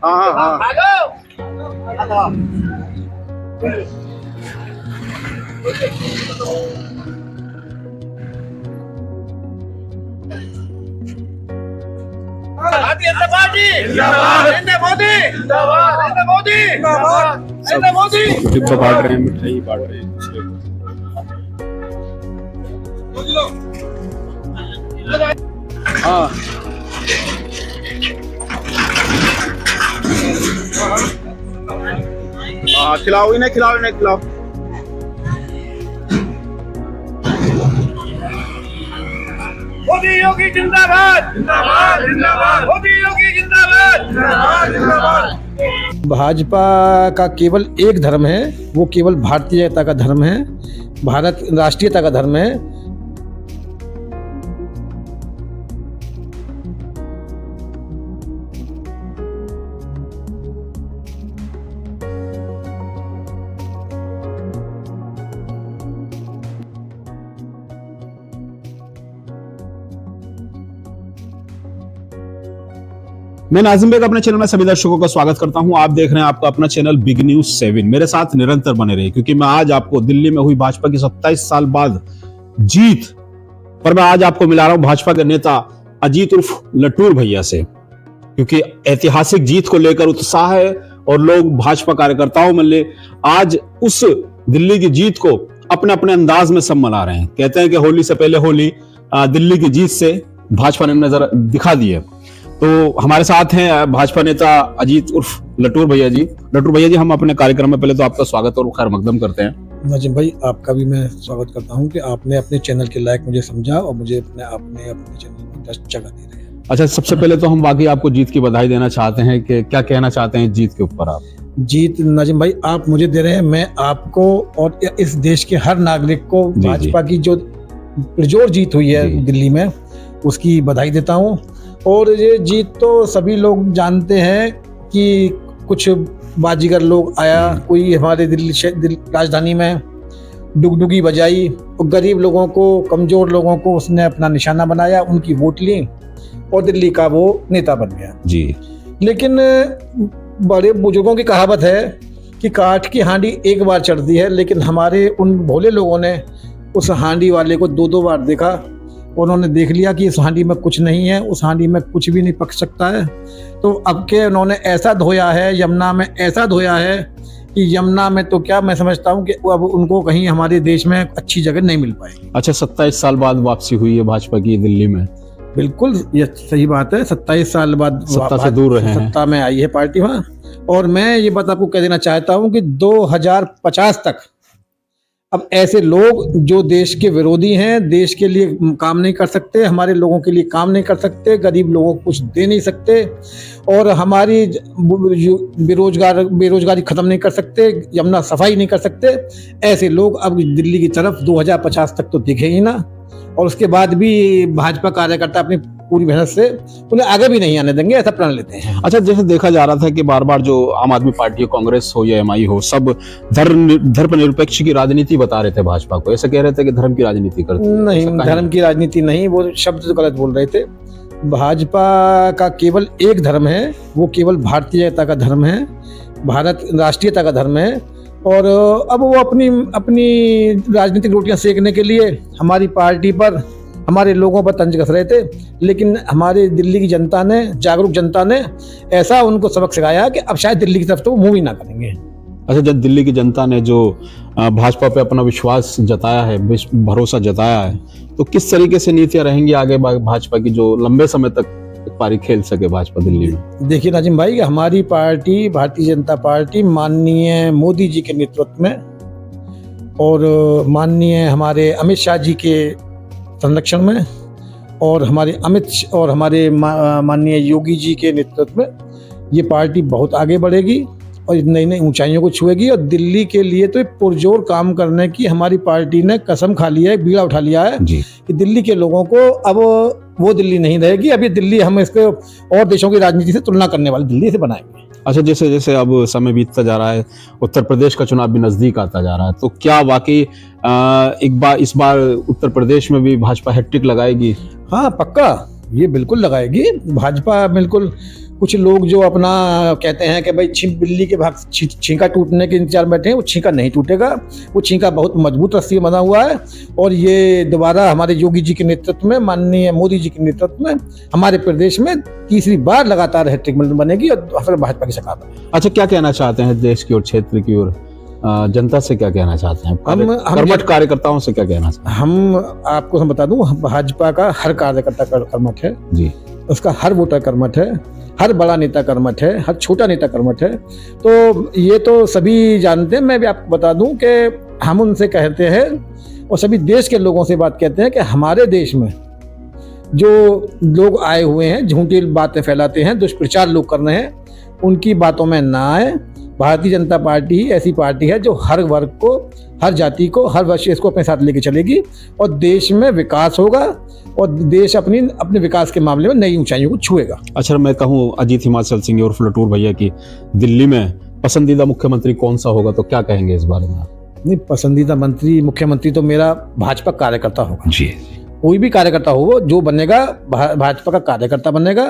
हाँ हाँ भारतीय जनता पार्टी नरेंद्र मोदी नरेंद्र मोदी नरेंद्र मोदी। डिब्बा बांट रहे हैं, मिठाई बांट रहे हैं। हाँ हाँ, खिलाओ इन्हें, खिलाओ इन्हें, खिलाओ। मोदी योगी जिंदाबाद जिंदाबाद जिंदाबाद। मोदी योगी जिंदाबाद जिंदाबाद जिंदाबाद। भाजपा का केवल एक धर्म है, वो केवल भारतीयता का धर्म है, भारत राष्ट्रीयता का धर्म है। मैं नाजिम बेग अपने चैनल में सभी दर्शकों का स्वागत करता हूं। आप देख रहे हैं आपका अपना चैनल बिग न्यूज 7। मेरे साथ निरंतर बने रहे, क्योंकि मैं आज आपको दिल्ली में हुई भाजपा की 27 साल बाद जीत पर मैं आज आपको मिला रहा हूं भाजपा के नेता अजीत उर्फ लटूर भैया से, क्योंकि ऐतिहासिक जीत को लेकर उत्साह है और लोग भाजपा कार्यकर्ताओं में आज उस दिल्ली की जीत को अपने अपने अंदाज में सब मना रहे हैं। कहते हैं कि होली से पहले होली दिल्ली की जीत से भाजपा ने नजर दिखा दी है। तो हमारे साथ हैं भाजपा नेता अजीत उर्फ लटूर भैया जी। लटूर भैया जी, हम अपने कार्यक्रम में पहले तो आपका स्वागत और खैर मकदम करते हैं। नाजिम भाई, आपका भी मैं स्वागत करता हूं कि आपने अपने चैनल के लायक मुझे समझा और मुझे अपने चैनल में 10 जगह दे रहे हैं। अच्छा, सबसे पहले तो हम वाकई आपको जीत की बधाई देना चाहते हैं कि क्या कहना चाहते हैं जीत के ऊपर आप? जीत नाजिम भाई आप मुझे दे रहे हैं, मैं आपको और इस देश के हर नागरिक को भाजपा की जो पुरजोर जीत हुई है दिल्ली में, उसकी बधाई देता हूँ। और ये जीत तो सभी लोग जानते हैं कि कुछ बाजीगर लोग आया, कोई हमारे दिल्ली राजधानी में डुगडुगी बजाई और गरीब लोगों को, कमजोर लोगों को उसने अपना निशाना बनाया, उनकी वोट ली और दिल्ली का वो नेता बन गया जी। लेकिन बड़े बुजुर्गों की कहावत है कि काठ की हांडी एक बार चढ़ती है, लेकिन हमारे उन भोले लोगों ने उस हांडी वाले को 2-2 बार देखा। उन्होंने देख लिया कि इस हांडी में कुछ नहीं है, उस हांडी में कुछ भी नहीं पक सकता है। तो अब के उन्होंने ऐसा धोया है, यमुना में ऐसा धोया है कि यमुना में तो क्या, मैं समझता हूँ कि अब उनको कहीं हमारे देश में अच्छी जगह नहीं मिल पाएगी। अच्छा, 27 साल बाद वापसी हुई है भाजपा की दिल्ली में। बिल्कुल, ये सही बात है। 27 साल बाद सत्ता से दूर रहे हैं, सत्ता में आई है पार्टी वहाँ। और मैं ये बात आपको कह देना चाहता हूँ कि 2050 तक अब ऐसे लोग जो देश के विरोधी हैं, देश के लिए काम नहीं कर सकते, हमारे लोगों के लिए काम नहीं कर सकते, गरीब लोगों को कुछ दे नहीं सकते और हमारी बेरोजगारी खत्म नहीं कर सकते, यमुना सफाई नहीं कर सकते, ऐसे लोग अब दिल्ली की तरफ 2050 तक तो दिखे ही ना। और उसके बाद भी भाजपा कार्यकर्ता अपनी पूरी मेहनत से उन्हें आगे भी नहीं आने देंगे, ऐसा प्रण लेते हैं। अच्छा, जैसे देखा जा रहा था कि बार बार जो आम आदमी पार्टी हो, कांग्रेस हो या एमआई हो, सब धर्मनिरपेक्ष की राजनीति बता रहे थे भाजपा को। ऐसा कह रहे थे कि धर्म की राजनीति करते हैं। नहीं, धर्म की राजनीति नहीं, वो शब्द तो गलत बोल रहे थे। भाजपा का केवल एक धर्म है, वो केवल भारतीयता का धर्म है, भारत राष्ट्रीयता का धर्म है। और अब वो अपनी राजनीतिक रोटियां सेकने के लिए हमारी पार्टी पर, हमारे लोगों पर तंज कस रहे थे। लेकिन हमारे दिल्ली की जनता ने, जागरूक जनता ने ऐसा उनको सबक सिखाया कि अब शायद दिल्ली की तरफ तो वो मूव ही ना करेंगे। अच्छा, जब दिल्ली की जनता ने जो भाजपा पे अपना विश्वास जताया है, भरोसा जताया है, तो किस तरीके से नीतियां रहेंगी आगे भाजपा की, जो लंबे समय तक पारी खेल सके भाजपा दिल्ली में? देखिए नाजिम भाई, हमारी पार्टी भारतीय जनता पार्टी माननीय मोदी जी के नेतृत्व में और माननीय हमारे अमित शाह जी के संरक्षण में और हमारे माननीय योगी जी के नेतृत्व में ये पार्टी बहुत आगे बढ़ेगी और नई नई ऊंचाइयों को छुएगी। और दिल्ली के लिए तो पुरजोर काम करने की हमारी पार्टी ने कसम खा लिया है, बीड़ा उठा लिया है कि दिल्ली के लोगों को अब वो दिल्ली नहीं रहेगी। अभी दिल्ली हम इसको और देशों की राजनीति से तुलना करने वाली दिल्ली से बनाएंगे। अच्छा, जैसे जैसे अब समय बीतता जा रहा है, उत्तर प्रदेश का चुनाव भी नजदीक आता जा रहा है, तो क्या वाकई इस बार उत्तर प्रदेश में भी भाजपा हैट्रिक लगाएगी? हाँ, पक्का, ये बिल्कुल लगाएगी भाजपा। बिल्कुल कुछ लोग जो अपना कहते हैं कि भाई बिल्ली के भाग छींका टूटने के इंतजार में बैठे हैं, वो छींका नहीं टूटेगा। वो छींका बहुत मजबूत रस्सी से बना हुआ है और ये दोबारा हमारे योगी जी के नेतृत्व में, माननीय मोदी जी के नेतृत्व में हमारे प्रदेश में तीसरी बार लगातार हैट्रिक बनेगी और फिर भाजपा की सरकार बनेगी। अच्छा, क्या कहना चाहते हैं देश की और क्षेत्र की और जनता से, क्या कहना चाहते हैं? हम कर्मठ कार्यकर्ताओं से क्या कहना चाहते हैं? हम बता दूं, भाजपा का हर कार्यकर्ता कर्मठ है जी, उसका हर वोटर कर्मठ है, हर बड़ा नेता कर्मठ है, हर छोटा नेता कर्मठ है। तो ये तो सभी जानते हैं। मैं भी आपको बता दूं कि हम उनसे कहते हैं और सभी देश के लोगों से बात कहते हैं कि हमारे देश में जो लोग आए हुए हैं, झूठी बातें फैलाते हैं, दुष्प्रचार लोग कर रहे हैं, उनकी बातों में ना आए। भारतीय जनता पार्टी ही ऐसी पार्टी है जो हर वर्ग को, हर जाति को, हर विशेष को अपने साथ लेके चलेगी और देश में विकास होगा और देश अपने विकास के मामले में नई ऊंचाइयों को छुएगा। अच्छा, मैं कहूँ अजीत हिमाचल सिंह और फ्लटूर भैया की दिल्ली में पसंदीदा मुख्यमंत्री कौन सा होगा, तो क्या कहेंगे इस बारे में? नहीं, पसंदीदा मुख्यमंत्री तो मेरा भाजपा कार्यकर्ता होगा जी। कोई भी कार्यकर्ता हो, जो बनेगा भाजपा का कार्यकर्ता बनेगा,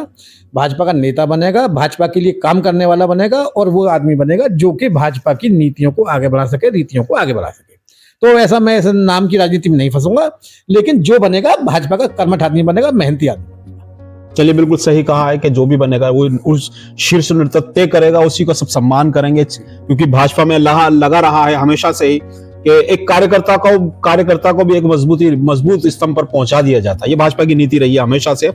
भाजपा का नेता बनेगा, भाजपा के लिए काम करने वाला बनेगा और वो आदमी बनेगा जो कि भाजपा की नीतियों को आगे बढ़ा सके, रीतियों को आगे बढ़ा सके। तो ऐसा मैं ऐसे नाम की राजनीति में नहीं फंसूंगा, लेकिन जो बनेगा भाजपा का कर्मठ आदमी बनेगा, मेहनती आदमी। चलिए, बिल्कुल सही कहा है कि जो भी बनेगा वो उस शीर्ष नेतृत्व तय करेगा, उसी का सब सम्मान करेंगे, क्योंकि भाजपा में लगा रहा है हमेशा से ही कि एक कार्यकर्ता को भी एक मजबूत स्तंभ पर पहुंचा दिया जाता है। ये भाजपा की नीति रही है हमेशा से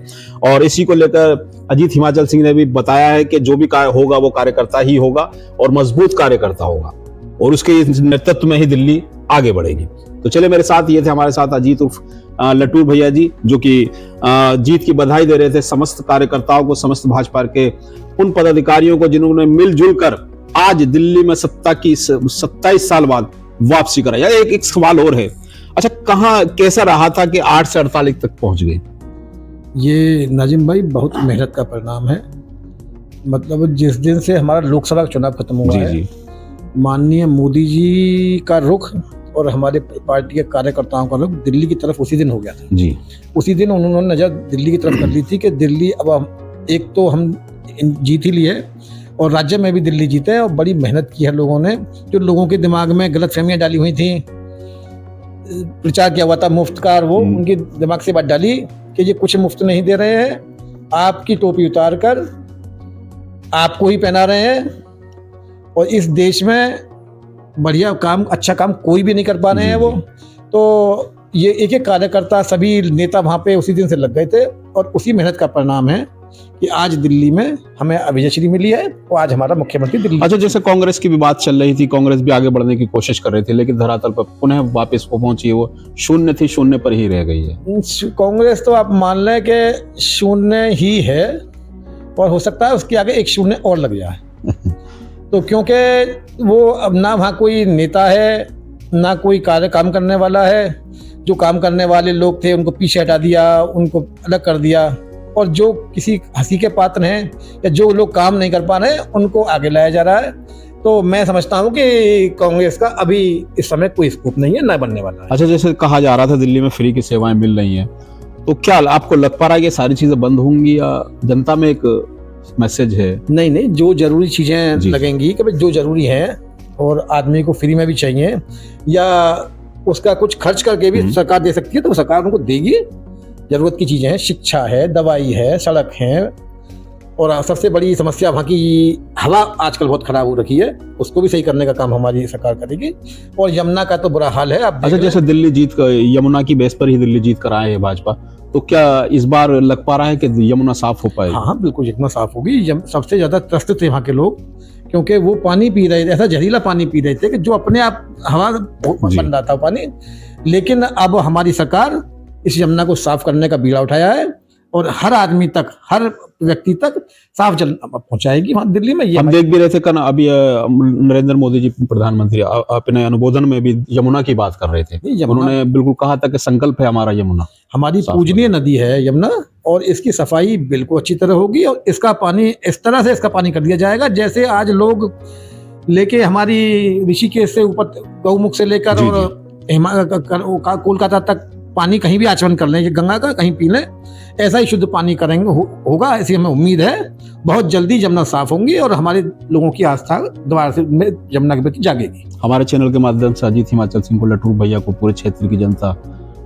और इसी को लेकर अजीत हिमाचल सिंह ने भी बताया है कि जो भी कार्य होगा वो कार्यकर्ता ही होगा और मजबूत कार्यकर्ता होगा और उसके नेतृत्व में ही दिल्ली आगे बढ़ेगी। तो चले, मेरे साथ ये थे हमारे साथ अजीत उर्फ लटूर भैया जी, जो कि जीत की बधाई दे रहे थे समस्त कार्यकर्ताओं को, समस्त भाजपा के उन पदाधिकारियों को जिन्होंने मिलजुल कर आज दिल्ली में सत्ता की 27 साल बाद वापसी कराई। एक सवाल और है, अच्छा, कहाँ कैसा रहा था कि 8 से 48 तक पहुंच गए? ये नाजिम भाई बहुत मेहनत का परिणाम है। मतलब जिस दिन से हमारा लोकसभा चुनाव खत्म हुआ है, माननीय मोदी जी का रुख और हमारे पार्टी के कार्यकर्ताओं का रुख दिल्ली की तरफ उसी दिन हो गया था जी। उसी दिन उन्होंने नजर दिल्ली की तरफ कर ली थी कि दिल्ली अब एक तो हम जीत ही लिए और राज्य में भी दिल्ली जीते और बड़ी मेहनत की है लोगों ने। जो लोगों के दिमाग में गलतफहमियां डाली हुई थी, प्रचार किया हुआ था मुफ्त का, वो उनके दिमाग से बात डाली कि ये कुछ मुफ्त नहीं दे रहे हैं, आपकी टोपी उतार कर आपको ही पहना रहे हैं और इस देश में बढ़िया काम, अच्छा काम कोई भी नहीं कर पा रहे हैं वो। तो ये एक एक कार्यकर्ता, सभी नेता वहाँ पे उसी दिन से लग गए थे और उसी मेहनत का परिणाम है कि आज दिल्ली में हमें विजयश्री मिली है और आज हमारा मुख्यमंत्री दिल्ली। अच्छा, जैसे कांग्रेस की भी बात चल रही थी, कांग्रेस भी आगे बढ़ने की कोशिश कर रही थी, लेकिन धरातल पर पुनः वापस वो पहुंची है, वो शून्य पर ही रह गई है। कांग्रेस तो आप मान लें कि शून्य ही है और हो सकता है उसके आगे एक शून्य और लग जाए। तो क्योंकि वो अब ना वहाँ कोई नेता है, ना कोई काम करने वाला है। जो काम करने वाले लोग थे उनको पीछे हटा दिया, उनको अलग कर दिया और जो किसी हंसी के पात्र हैं या जो लोग काम नहीं कर पा रहे हैं उनको आगे लाया जा रहा है। तो मैं समझता हूँ कि कांग्रेस का अभी इस समय कोई स्कोप नहीं है, ना बनने वाला है। अच्छा, जैसे कहा जा रहा था दिल्ली में फ्री की सेवाएं मिल रही हैं, तो क्या आपको लग पा रहा है कि सारी चीजें बंद होंगी या जनता में एक मैसेज है? नहीं, जो जरूरी चीजें लगेंगी कि जो जरूरी है और आदमी को फ्री में भी चाहिए या उसका कुछ खर्च करके भी सरकार दे सकती है तो सरकार उनको देगी। जरूरत की चीजें हैं, शिक्षा है, दवाई है, सड़क है और सबसे बड़ी समस्या वहाँ की हवा आजकल बहुत खराब हो रखी है, उसको भी सही करने का काम हमारी सरकार करेगी। और यमुना का तो बुरा हाल है। अच्छा, जैसे दिल्ली जीत कर, यमुना की बेस पर ही दिल्ली जीत कर आए है भाजपा, तो क्या इस बार लग पा रहा है कि यमुना साफ हो पाएगी? हाँ, बिल्कुल यमुना साफ होगी। सबसे ज्यादा त्रस्त थे वहाँ के लोग, क्योंकि वो पानी पी रहे थे, ऐसा जहरीला पानी पी रहे थे कि जो अपने आप हवा बन रहा था पानी। लेकिन अब हमारी सरकार इस यमुना को साफ करने का बीड़ा उठाया है और हर आदमी तक, हर व्यक्ति तक साफ जल पहुंचाएगी वहाँ दिल्ली में। हम देख भी रहे थे कल अभी नरेंद्र मोदी जी प्रधानमंत्री अपने अनुबोधन में भी यमुना की बात कर रहे थे। उन्होंने बिल्कुल कहा था कि संकल्प है हमारा यमुना, हमारी पूजनीय नदी है यमुना और इसकी सफाई बिल्कुल अच्छी तरह होगी और इसका पानी इस तरह से इसका पानी कर दिया जाएगा जैसे आज लोग लेके हमारी ऋषिकेश से ऊपर गौमुख से लेकर और कोलकाता तक पानी कहीं भी आचमन कर लें, ये गंगा का कहीं पी लें, ऐसा ही शुद्ध पानी करेंगे होगा, ऐसी हमें उम्मीद है। बहुत जल्दी यमुना साफ होंगी और हमारे लोगों की आस्था दोबारा से यमुना के प्रति जागेगी। हमारे चैनल के माध्यम से अजीत हिमाचल सिंह को, लटू भैया को, पूरे क्षेत्र की जनता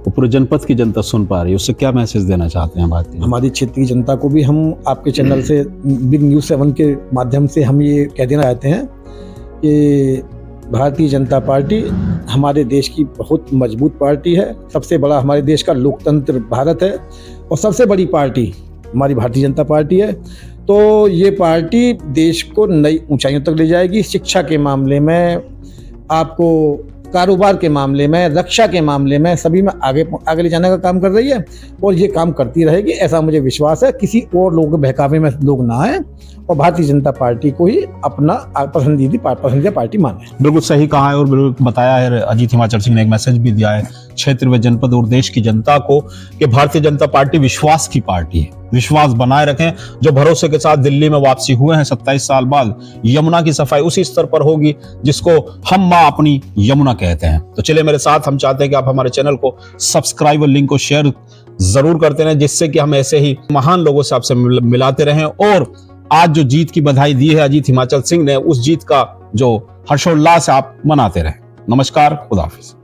को, पूरे जनपद की जनता सुन पा रही है, उससे क्या मैसेज देना चाहते हैं भारतीय? हमारी क्षेत्र की जनता को भी हम आपके चैनल से, बिग न्यूज़ 7 के माध्यम से हम ये कह देना चाहते हैं कि भारतीय जनता पार्टी हमारे देश की बहुत मजबूत पार्टी है। सबसे बड़ा हमारे देश का लोकतंत्र भारत है और सबसे बड़ी पार्टी हमारी भारतीय जनता पार्टी है। तो ये पार्टी देश को नई ऊंचाइयों तक ले जाएगी। शिक्षा के मामले में, आपको कारोबार के मामले में, रक्षा के मामले में, सभी में आगे ले जाने का काम कर रही है और ये काम करती रहेगी, ऐसा मुझे विश्वास है। किसी और लोगों के बहकावे में लोग ना आए और भारतीय जनता पार्टी को ही अपना पसंदीदा पार्टी माने। बिल्कुल सही कहा है और बिल्कुल बताया है अजीत हिमाचल सिंह ने, एक मैसेज भी दिया है क्षेत्र व जनपद और देश की जनता को कि भारतीय जनता पार्टी विश्वास की पार्टी है। विश्वास बनाए रखें। जो भरोसे के साथ दिल्ली में वापसी हुए हैं 27 साल बाद, यमुना की सफाई उसी स्तर पर होगी जिसको हम माँ अपनी यमुना कहते हैं। तो चलिए मेरे साथ, हम चाहते हैं कि आप हमारे चैनल को सब्सक्राइब और लिंक को शेयर जरूर करते रहें, जिससे कि हम ऐसे ही महान लोगों से आपसे मिलाते रहें। और आज जो जीत की बधाई दी है अजीत हिमाचल सिंह ने, उस जीत का जो हर्षोल्लास आप मनाते रहें। नमस्कार, खुदा हाफिज।